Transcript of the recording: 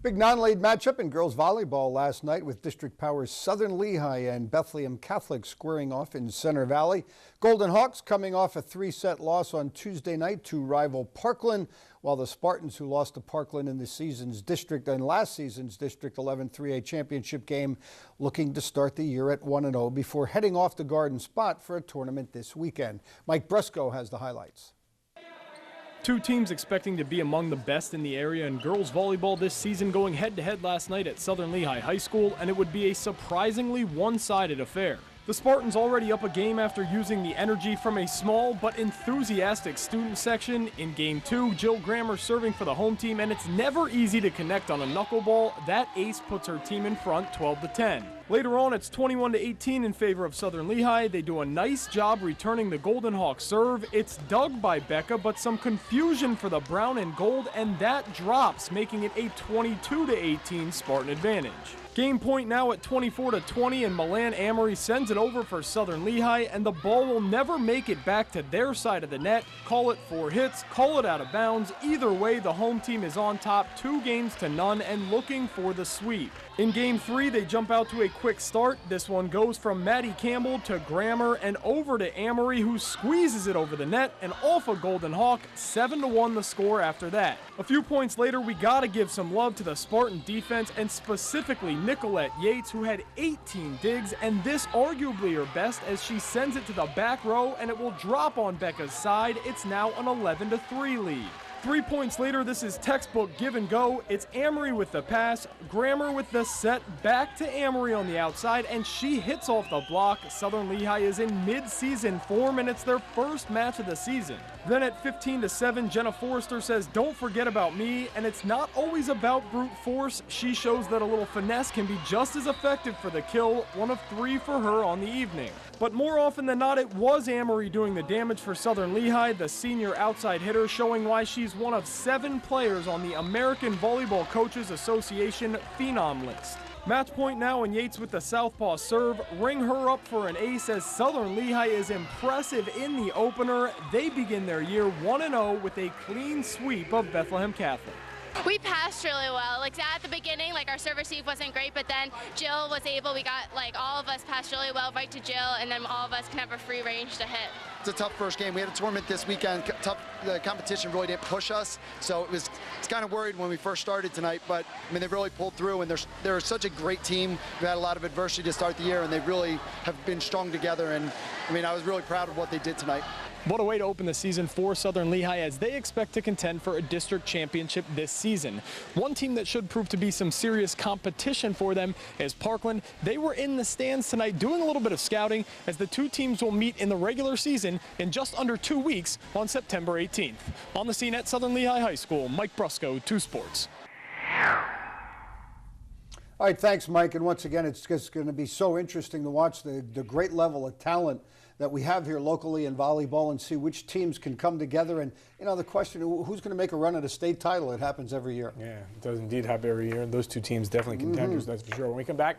Big non-league matchup in girls volleyball last night with District Power's Southern Lehigh and Bethlehem Catholic squaring off in Center Valley. Golden Hawks coming off a 3-set loss on Tuesday night to rival Parkland, while the Spartans, who lost to Parkland in the season's district and last season's District 11 3A championship game, looking to start the year at 1-0 before heading off to Garden Spot for a tournament this weekend. Mike Brusco has the highlights. Two teams expecting to be among the best in the area in girls volleyball this season going head-to-head last night at Southern Lehigh High School, and it would be a surprisingly one-sided affair. The Spartans already up a game after using the energy from a small but enthusiastic student section. In Game 2, Jill Grammer serving for the home team, and it's never easy to connect on a knuckleball. That ace puts her team in front 12-10. Later on, it's 21-18 in favor of Southern Lehigh. They do a nice job returning the Golden Hawk serve. It's dug by Becca, but some confusion for the brown and gold, and that drops, making it a 22-18 Spartan advantage. Game point now at 24-20, and Milan Amory sends it over for Southern Lehigh, and the ball will never make it back to their side of the net. Call it 4 hits, call it out of bounds. Either way, the home team is on top 2-0 and looking for the sweep. In Game 3, they jump out to a quick start. This one goes from Maddie Campbell to Grammer and over to Amory, who squeezes it over the net and off a Golden Hawk. 7-1 the score after that. A few points later, we gotta give some love to the Spartan defense, and specifically Nicolette Yates, who had 18 digs, and this arguably her best as she sends it to the back row and it will drop on Becca's side. It's now an 11-3 lead. 3 points later, this is textbook give and go. It's Amory with the pass, Grammer with the set, back to Amory on the outside, and she hits off the block. Southern Lehigh is in mid-season form, and it's their first match of the season. Then at 15-7, Jenna Forrester says, "Don't forget about me," and it's not always about brute force. She shows that a little finesse can be just as effective for the kill, 1 of 3 for her on the evening. But more often than not, it was Amory doing the damage for Southern Lehigh, the senior outside hitter, showing why she's one of 7 players on the American Volleyball Coaches Association Phenom list. Match point now, and Yates with the southpaw serve. Ring her up for an ace as Southern Lehigh is impressive in the opener. They begin their year 1-0 with a clean sweep of Bethlehem Catholic. We passed really well. Like at the beginning, like our serve receive wasn't great, but then Jill was able, we got like all of us passed really well right to Jill, and then all of us can have a free range to hit. It's a tough first game. We had a tournament this weekend. The competition really didn't push us, so it's kind of worried when we first started tonight, but I mean, they really pulled through, and they're such a great team. We've had a lot of adversity to start the year, and they really have been strong together, and I mean, I was really proud of what they did tonight. What a way to open the season for Southern Lehigh as they expect to contend for a district championship this season. One team that should prove to be some serious competition for them is Parkland. They were in the stands tonight doing a little bit of scouting as the two teams will meet in the regular season in just under 2 weeks on September 18th. On the scene at Southern Lehigh High School, Mike Brusco, 2 Sports. All right, thanks, Mike. And once again, it's just going to be so interesting to watch the great level of talent that we have here locally in volleyball and see which teams can come together. And, you know, the question, who's going to make a run at a state title? It happens every year. Yeah, it does indeed happen every year. Those two teams definitely contenders, that's for sure. When we come back.